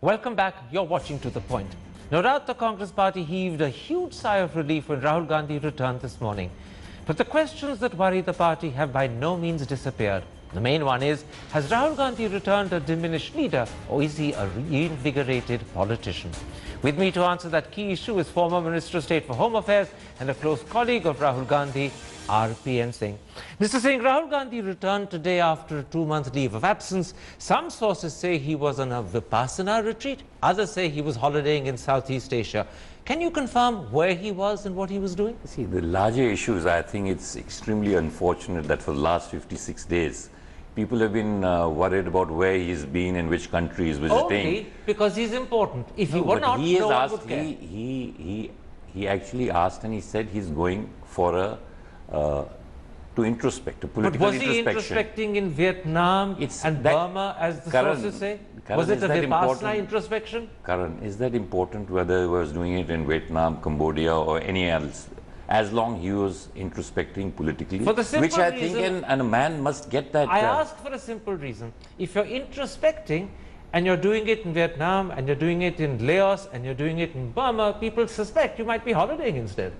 Welcome back. You're watching To The Point. No doubt the Congress party heaved a huge sigh of relief when Rahul Gandhi returned this morning. But the questions that worry the party have by no means disappeared. The main one is, has Rahul Gandhi returned a diminished leader, or is he a reinvigorated politician? With me to answer that key issue is former Minister of State for Home Affairs and a close colleague of Rahul Gandhi, RPN Singh. Mr. Singh, Rahul Gandhi returned today after a 2-month leave of absence. Some sources say he was on a Vipassana retreat. Others say he was holidaying in Southeast Asia. Can you confirm where he was and what he was doing? See, the larger issues, I think it's extremely unfortunate that for the last 56 days, people have been worried about where he's been and which country he's visiting. Only because he's important. If he were not, no one would care. He actually asked and he said he's going for a to introspect, a political introspection. But was he introspecting in Vietnam and Burma, as the sources say? Was it a Vipassana introspection? Karan, is that important whether he was doing it in Vietnam, Cambodia or any else? As long he was introspecting politically, for the simple which I reason, think and a man must get that. I ask for a simple reason. If you're introspecting and you're doing it in Vietnam and you're doing it in Laos and you're doing it in Burma, people suspect you might be holidaying instead.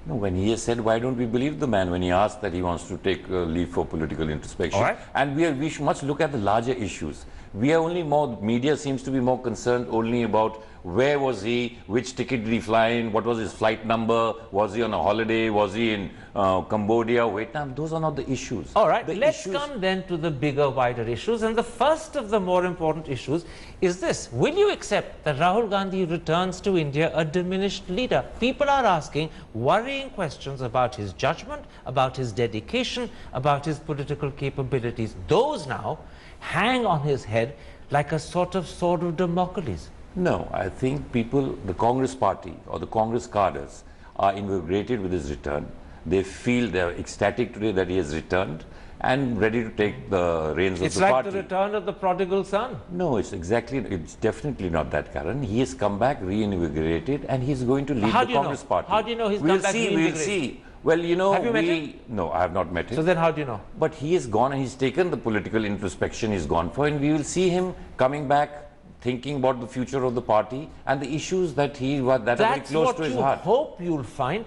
No, when he has said, why don't we believe the man when he asked that he wants to take leave for political introspection? All right. And we must look at the larger issues. We are only more, media seems to be more concerned only about where was he, which ticket did he fly in, what was his flight number, was he on a holiday, was he in Cambodia, Vietnam? Those are not the issues. All right, let's come then to the bigger, wider issues. And the first of the more important issues is this. Will you accept that Rahul Gandhi returns to India a diminished leader? People are asking worrying questions about his judgment, about his dedication, about his political capabilities. Those now hang on his head like a sort of sword of Damocles. No, I think people, the Congress party or the Congress cadres are invigorated with his return. They feel they are ecstatic today that he has returned and ready to take the reins of the party. It's like the return of the prodigal son. No, it's definitely not that, Karan. He has come back reinvigorated and he's going to lead the Congress party. How do you know he's come back reinvigorated? We'll see. Well, you know, have you met him? No, I have not met him. So then how do you know? But he has gone and he's taken the political introspection he's gone for, and we will see him coming back thinking about the future of the party and the issues that are very close to his heart. That's what you hope you'll find.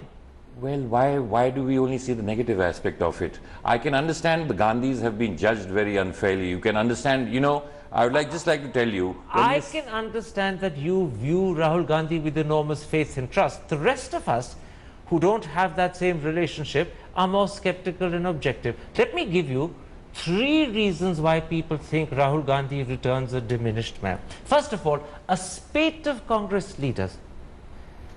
Well, why do we only see the negative aspect of it? I can understand the Gandhis have been judged very unfairly. You can understand, you know, I would just like to tell you. I can understand that you view Rahul Gandhi with enormous faith and trust. The rest of us who don't have that same relationship are more skeptical and objective. Let me give you 3 reasons why people think Rahul Gandhi returns a diminished man. First of all, a spate of Congress leaders,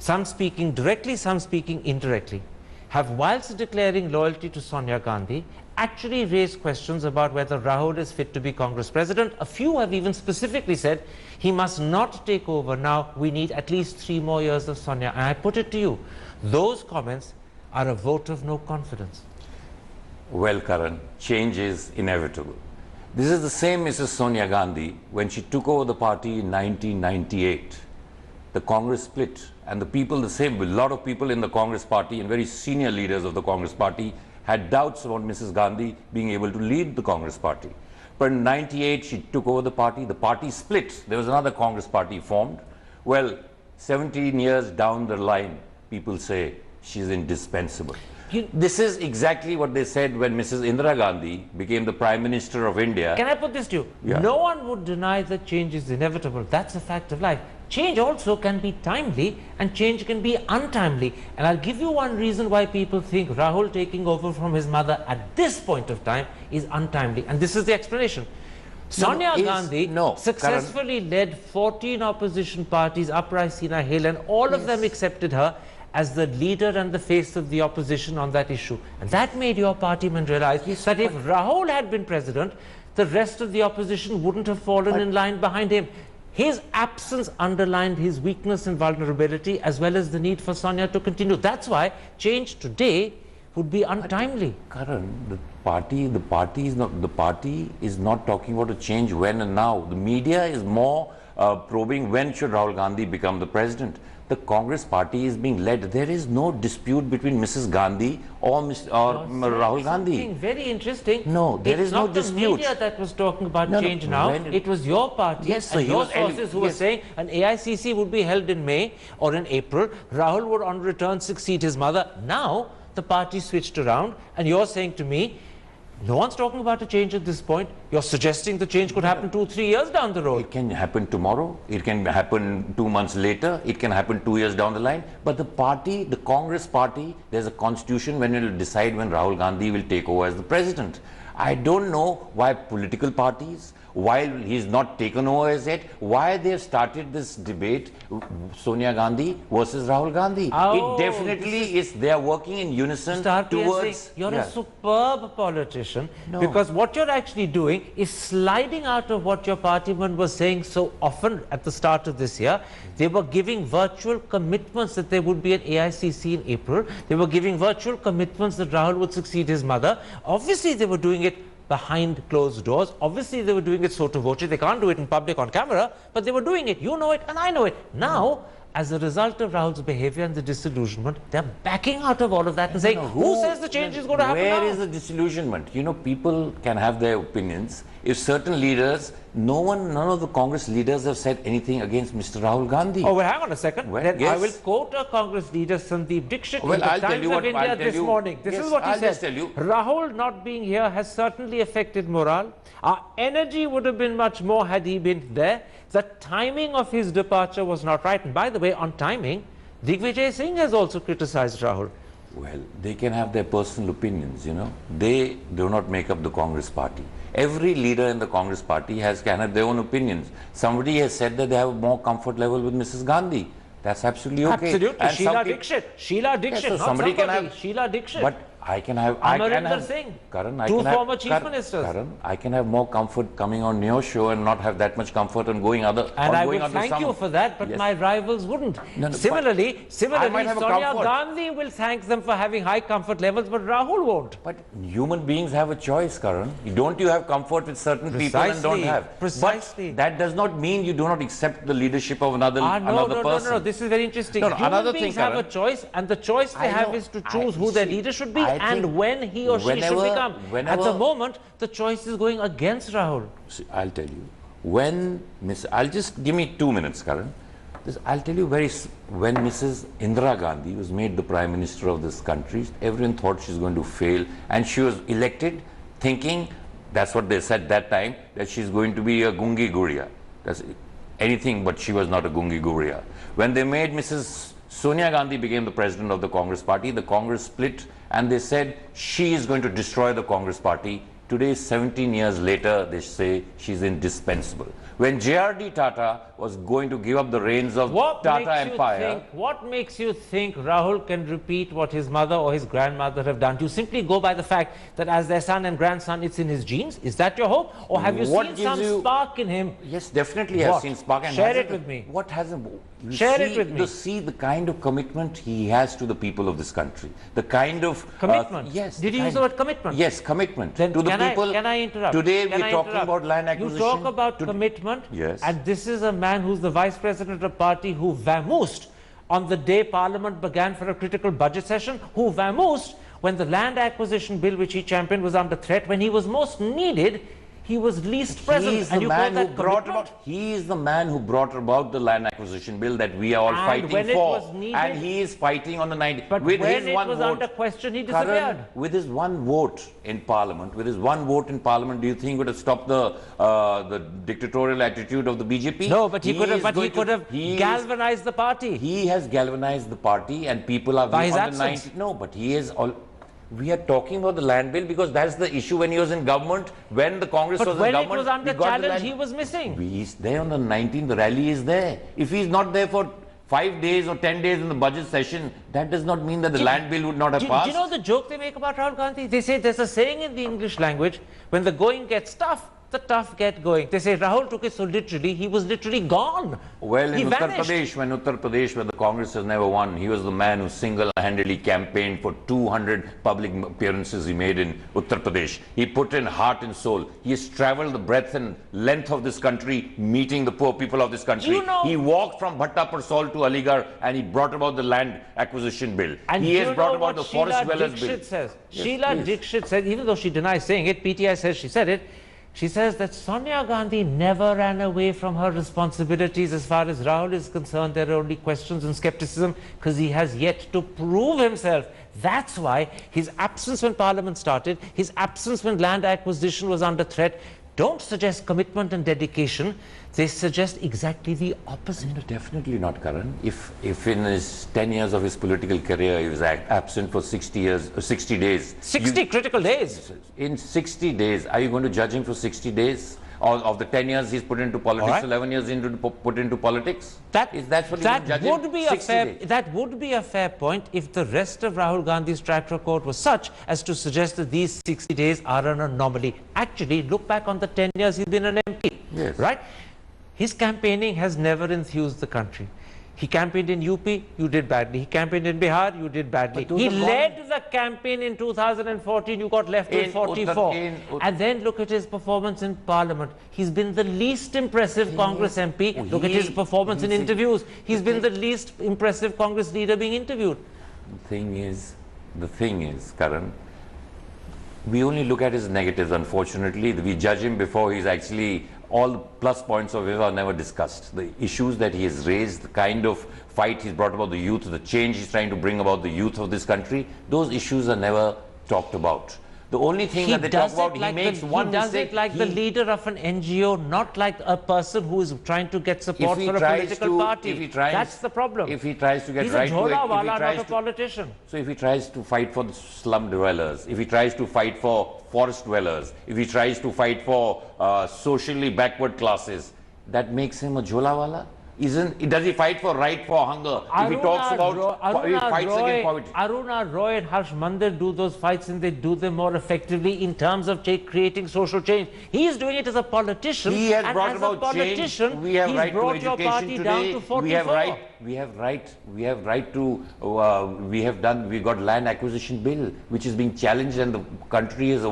some speaking directly, some speaking indirectly, have, whilst declaring loyalty to Sonia Gandhi, actually raised questions about whether Rahul is fit to be Congress president. A few have even specifically said he must not take over now. We need at least 3 more years of Sonia. And I put it to you, those comments are a vote of no confidence. Well, Karan, change is inevitable. This is the same Mrs. Sonia Gandhi when she took over the party in 1998. The Congress split and the people, the same, a lot of people in the Congress party and very senior leaders of the Congress party had doubts about Mrs. Gandhi being able to lead the Congress party. But in 98, she took over the party split. There was another Congress party formed. Well, 17 years down the line, people say she's indispensable. This is exactly what they said when Mrs. Indira Gandhi became the Prime Minister of India. Can I put this to you? Yeah. No one would deny that change is inevitable. That's a fact of life. Change also can be timely and change can be untimely. And I'll give you one reason why people think Rahul taking over from his mother at this point of time is untimely. And this is the explanation. Sonia Gandhi successfully led 14 opposition parties, Uprising Hill, and all of them accepted her as the leader and the face of the opposition on that issue. And that made your partymen realize that if Rahul had been president, the rest of the opposition wouldn't have fallen in line behind him. His absence underlined his weakness and vulnerability, as well as the need for Sonia to continue. That's why change today would be untimely. Karan, the party is not talking about a change when and now. The media is more probing when should Rahul Gandhi become the president. The Congress party is being led. There is no dispute between Mrs. Gandhi or Rahul Gandhi. Something very interesting. No, there is no dispute. It's not the media that was talking about change now. It was your party yes, and your sources who were saying an AICC would be held in May or in April. Rahul would on return succeed his mother. Now the party switched around and you're saying to me, no one's talking about a change at this point. You're suggesting the change could happen 2-3 years down the road. It can happen tomorrow. It can happen 2 months later. It can happen 2 years down the line. But the party, the Congress party, there's a constitution when it will decide when Rahul Gandhi will take over as the president. I don't know why political parties, while he's not taken over as yet, why they have started this debate, Sonia Gandhi versus Rahul Gandhi. Oh, it definitely is, they are working in unison towards... You're a superb politician because what you're actually doing is sliding out of what your partyman was saying so often at the start of this year. They were giving virtual commitments that there would be an AICC in April. They were giving virtual commitments that Rahul would succeed his mother. Obviously, they were doing it behind closed doors. Obviously, they were doing it sotto voce. They can't do it in public on camera, but they were doing it. You know it and I know it. Now, as a result of Rahul's behavior and the disillusionment, they're backing out of all of that and saying, who says the change is going to happen now? Where is the disillusionment? You know, people can have their opinions. If certain leaders, none of the Congress leaders have said anything against Mr. Rahul Gandhi. Oh, well, hang on a second. Well, then yes. I will quote a Congress leader, Sandeep Dixit, Well, in the I'll tell Times you of what- India I'll tell this you- morning. This Yes, is what he I'll said. just tell you. Rahul not being here has certainly affected morale. Our energy would have been much more had he been there. The timing of his departure was not right. And by the way, on timing, Digvijay Singh has also criticized Rahul. Well, they can have their personal opinions, you know. They do not make up the Congress party. Every leader in the Congress party can have their own opinions. Somebody has said that they have a more comfort level with Mrs. Gandhi. That's absolutely okay. Absolutely. And Sheila Dixit. Sheila Dixit, so not somebody can have- Sheila Dixit. But I can have... Amarinder Singh. Karan, Two former chief ministers. Karan, I can have more comfort coming on your show and not have that much comfort on going other... And I going would thank you for that, but Yes. my rivals wouldn't. No, Similarly, I might have a Sonia comfort. Gandhi will thank them for having high comfort levels, but Rahul won't. But human beings have a choice, Karan. Don't you have comfort with certain people and don't have? Precisely. But that does not mean you do not accept the leadership of another person. No. This is very interesting. No, Human another beings thing, have a Karan. choice, and the choice they have is to choose who their leader should be and when he or she should become. At the moment, the choice is going against Rahul. See, I'll tell you. I'll just give me 2 minutes, Karan. I'll tell you when Mrs. Indira Gandhi was made the Prime Minister of this country, everyone thought she's going to fail, and she was elected thinking, that's what they said that time, that she's going to be a Gungi Guria. That's anything but she was not a Gungi Guria. When they made Mrs. Sonia Gandhi became the president of the Congress party, the Congress split and they said she is going to destroy the Congress party. Today, 17 years later, they say she's indispensable. When J.R.D. Tata was going to give up the reins of Tata Empire... What makes you think Rahul can repeat what his mother or his grandmother have done? Do you simply go by the fact that as their son and grandson, it's in his genes? Is that your hope? Or have you seen some spark in him? Yes, definitely I've seen spark. And share it with me. What hasn't... Share it with me. To see the kind of commitment he has to the people of this country. The kind of... Commitment? Yes. Did you use the word commitment? Yes, commitment. Then to the people. Can I interrupt? Today we're talking about land acquisition. You talk about commitment. Yes. And this is a man who's the vice president of party who vamoosed on the day Parliament began for a critical budget session, who vamoosed when the land acquisition bill which he championed was under threat, when he was most needed. He was least present. He is the man who brought about the land acquisition bill that we are all fighting for. And he is fighting on the 90. But with when his it one was vote, under question, he disappeared. With his one vote in Parliament, do you think would have stopped the dictatorial attitude of the BJP? No, but he could have galvanized the party. He has galvanized the party, and people are by his on absence. The 90. No, but he is all. We are talking about the land bill because that's the issue when he was in government, when the Congress was in government. But when it was under challenge, he was missing. He's there on the 19th, the rally is there. If he's not there for 5 days or 10 days in the budget session, that does not mean that the land bill would not have passed. Do you know the joke they make about Rahul Gandhi? They say there's a saying in the English language, when the going gets tough, the tough get going. They say Rahul took it so literally, he was literally gone. Well, he in Uttar vanished. Pradesh, where the Congress has never won, he was the man who single-handedly campaigned for 200 public appearances he made in Uttar Pradesh. He put in heart and soul. He has traveled the breadth and length of this country, meeting the poor people of this country. You know, he walked from Bhatta Parsol to Aligarh, and he brought about the land acquisition bill. And he has brought about the forest Sheila dwellers bill. Dixit says? Yes, Sheila please. Dixit says, even though she denies saying it, PTI says she said it, she says that Sonia Gandhi never ran away from her responsibilities. As far as Rahul is concerned, there are only questions and skepticism because he has yet to prove himself. That's why his absence when Parliament started, his absence when land acquisition was under threat, don't suggest commitment and dedication. They suggest exactly the opposite. No, definitely not, Karan. If in his 10 years of his political career he was absent for 60 days. 60 critical days. In 60 days, are you going to judge him for 60 days? Or of the 10 years he's put into politics, Right. 11 years into put into politics? That judge him? would be a 60 fair. days. That would be a fair point if the rest of Rahul Gandhi's track record was such as to suggest that these 60 days are an anomaly. Actually, look back on the 10 years he's been an MP. Yes. Right? His campaigning has never enthused the country. He campaigned in UP, you did badly. He campaigned in Bihar, you did badly. He led the campaign in 2014, you got left with 44. And then look at his performance in Parliament. He's been the least impressive Congress MP. Look at his performance in interviews. He's been the least impressive Congress leader being interviewed. The thing is, Karan, we only look at his negatives, unfortunately. We judge him before he's actually, all the plus points of him are never discussed. The issues that he has raised, the kind of fight he's brought about the youth, the change he's trying to bring about the youth of this country, those issues are never talked about. The only thing that they talk about, he makes one mistake. He does it like the leader of an NGO, not like a person who is trying to get support for a political party. That's the problem. If he tries to get He's right a to it, jhola wala, not a politician. So if he tries to fight for the slum dwellers, if he tries to fight for forest dwellers, if he tries to fight for socially backward classes, that makes him a jhola wala? Does he fight for right for hunger? If he talks about, he fights against poverty. Aruna Roy and Harsh Mandir do those fights and they do them more effectively in terms of creating social change. He is doing it as a politician. He has and brought as about a politician, change. We have he's right brought to your education party today. down to 44. We got land acquisition bill, which is being challenged, and the country has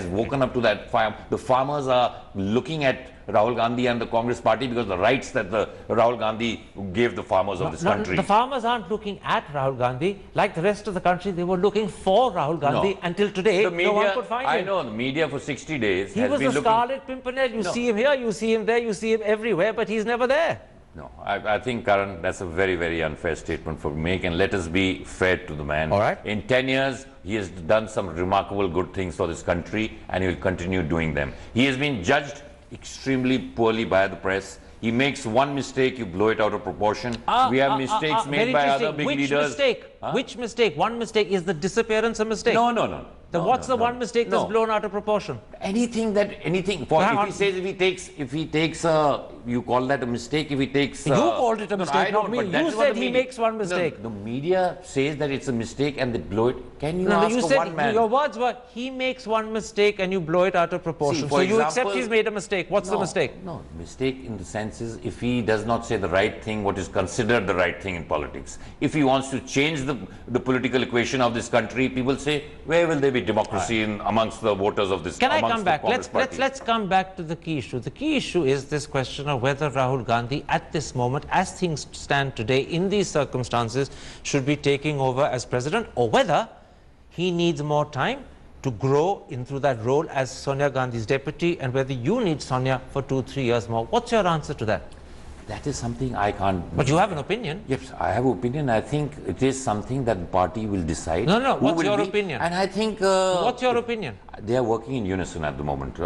woken up to that. The farmers are looking at Rahul Gandhi and the Congress party because the rights that the Rahul Gandhi gave the farmers of this country. The farmers aren't looking at Rahul Gandhi. Like the rest of the country, they were looking for Rahul Gandhi until today. No one could find him. I know, the media for 60 days he has was been the Scarlet Pimpernel. You see him here, you see him there, you see him everywhere, but he's never there. No, I think, Karan, that's a very, very unfair statement for make, and let us be fair to the man. All right. In 10 years, he has done some remarkable good things for this country, and he will continue doing them. He has been judged extremely poorly by the press. He makes one mistake, you blow it out of proportion. We have mistakes made by other big leaders. Which mistake? One mistake. Is the disappearance a mistake? No. Then what's the one mistake that's blown out of proportion? Anything. If he takes you call that a mistake? If he takes, you called it a mistake, not me. You said he makes one mistake. The media says that it's a mistake and they blow it. Can you No, ask you said one man? your words were he makes one mistake and you blow it out of proportion. So you accept he's made a mistake. What's the mistake? No, mistake in the sense is if he does not say the right thing, what is considered the right thing in politics. If he wants to change the political equation of this country, people say, where will there be democracy amongst the voters of this? Can I come back? Let's come back to the key issue. The key issue is this question of whether Rahul Gandhi at this moment, as things stand today, in these circumstances, should be taking over as president, or whether he needs more time to grow into that role as Sonia Gandhi's deputy, and whether you need Sonia for 2-3 years more. What's your answer to that? That is something I can't... But you have an opinion. Yes, I have an opinion. I think it is something that the party will decide. No, what's your opinion? And I think... what's your opinion? They are working in unison at the moment.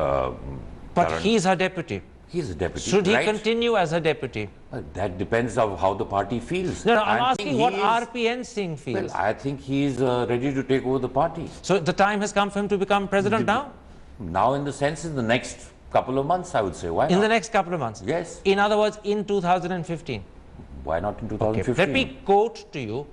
But he's her deputy. He's a deputy. Should he continue as a deputy? That depends on how the party feels. No, I'm asking what RPN Singh feels. Well, I think he is ready to take over the party. So the time has come for him to become president now? Now, in the sense, in the next couple of months, I would say. Why not? In the next couple of months? Yes. In other words, in 2015? Why not in 2015? Okay. Let me quote to you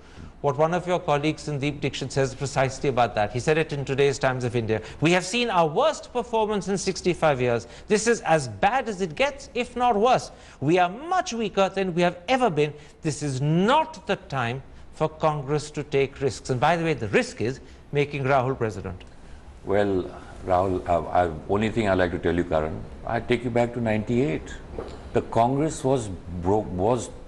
what one of your colleagues, Sandeep Dixit, says precisely about that. He said it in today's Times of India. We have seen our worst performance in 65 years. This is as bad as it gets, if not worse. We are much weaker than we have ever been. This is not the time for Congress to take risks. And by the way, the risk is making Rahul president. Well, Rahul, only thing I like to tell you, Karan, I take you back to 98. The Congress was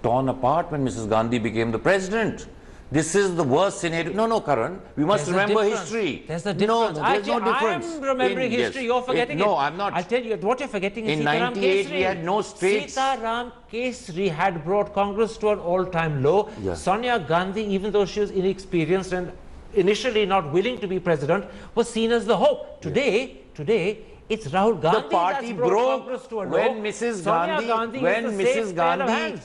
torn apart when Mrs. Gandhi became the president. This is the worst scenario. No, Karan, we must remember history. There's a difference. No, there's no difference. I'm remembering history, you're forgetting it. No, I'm not. I'll tell you, what you're forgetting is in 98 we had no states. Sitaram Kesri had brought Congress to an all-time low. Yes. Sonia Gandhi, even though she was inexperienced and initially not willing to be president, was seen as the hope. Today, it's Rahul Gandhi the party that's brought Congress to a low. When Mrs. Gandhi,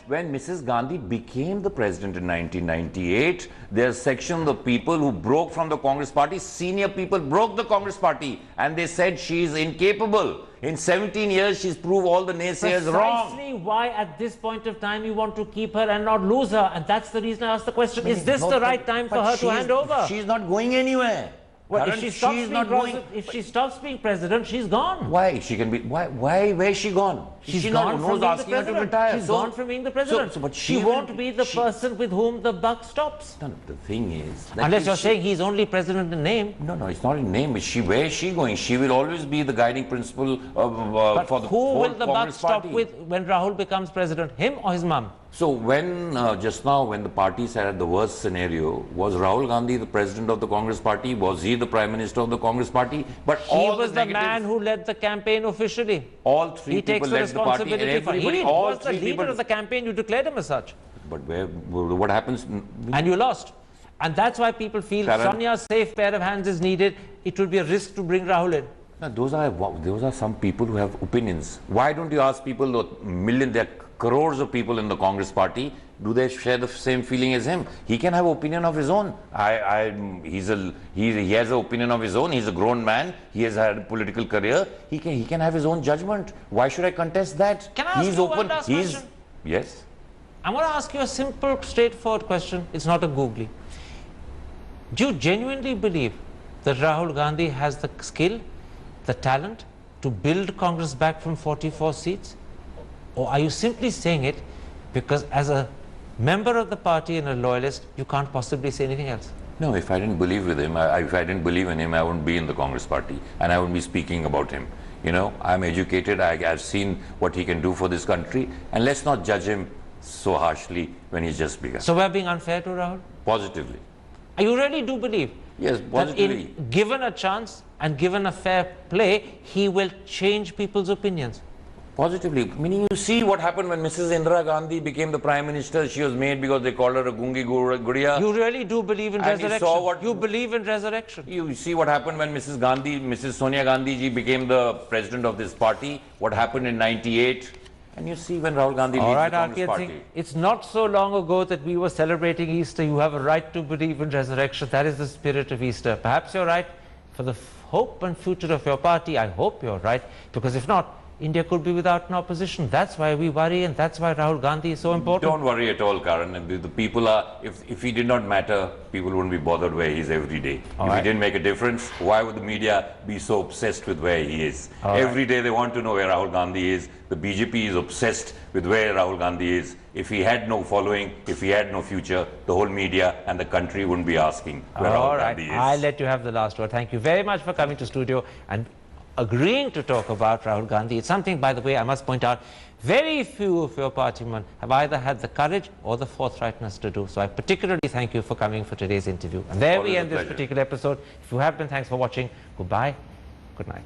when Mrs. Gandhi became the president in 1998, there's a section of the people who broke from the Congress party, senior people broke the Congress party, and they said she is incapable. In 17 years, she's proved all the naysayers wrong. Precisely why at this point of time you want to keep her and not lose her, and that's the reason I asked the question, is this the right time for her to hand over? She's not going anywhere. Well, if she stops being president, she's gone. Why? She can be. Why? Where's she gone? She's gone from being the president. She's gone from being the president. But she won't be the person with whom the buck stops. No, the thing is, unless you're saying he's only president in name. No, it's not in name. Where is she going? She will always be the guiding principle for the who will the buck Congress stop party. with when Rahul becomes president? Him or his mum? So when just now when the party said at the worst scenario, was Rahul Gandhi the president of the Congress party? Was he the prime minister of the Congress party? But he was the man who led the campaign officially. All three people led the party, and everybody. He was the leader of the campaign. You declared him as such. But what happens? And you lost. And that's why people feel Sonia's safe pair of hands is needed. It will be a risk to bring Rahul in. Now, those are some people who have opinions. Why don't you ask people, there are crores of people in the Congress party, do they share the same feeling as him? He can have opinion of his own. He has an opinion of his own. He's a grown man. He has had a political career. He can have his own judgment. Why should I contest that? Can I ask you one last question? Yes. I want to ask you a simple, straightforward question. It's not a googly. Do you genuinely believe that Rahul Gandhi has the skill, the talent to build Congress back from 44 seats? Or are you simply saying it because as a member of the party and a loyalist, you can't possibly say anything else? No, if I didn't believe with him, if I didn't believe in him, I wouldn't be in the Congress party and I wouldn't be speaking about him. You know, I'm educated, I've seen what he can do for this country, and let's not judge him so harshly when he's just begun. So we're being unfair to Rahul? Positively. You really do believe yes, positively. That given a chance and given a fair play, he will change people's opinions? Positively, meaning you see what happened when Mrs. Indira Gandhi became the Prime Minister. She was made because they called her a Gungi Gudiya. You really do believe in resurrection? You believe in resurrection? You see what happened when Mrs. Sonia Gandhi ji became the president of this party, what happened in 98. And you see when Rahul Gandhi leads the Congress party. It's not so long ago that we were celebrating Easter. You have a right to believe in resurrection. That is the spirit of Easter. Perhaps you're right for the hope and future of your party. I hope you're right, because if not, India could be without an opposition. That's why we worry, and that's why Rahul Gandhi is so important. Don't worry at all, Karan. The people are, if he did not matter, people wouldn't be bothered where he is every day. If he didn't make a difference, why would the media be so obsessed with where he is? Every day they want to know where Rahul Gandhi is. The BJP is obsessed with where Rahul Gandhi is. If he had no following, if he had no future, the whole media and the country wouldn't be asking where Rahul Gandhi is. I'll let you have the last word. Thank you very much for coming to studio and agreeing to talk about Rahul Gandhi. It's something, by the way, I must point out, very few of your partymen have either had the courage or the forthrightness to do. So I particularly thank you for coming for today's interview. And there we end this particular episode. If you have been, thanks for watching. Goodbye. Good night.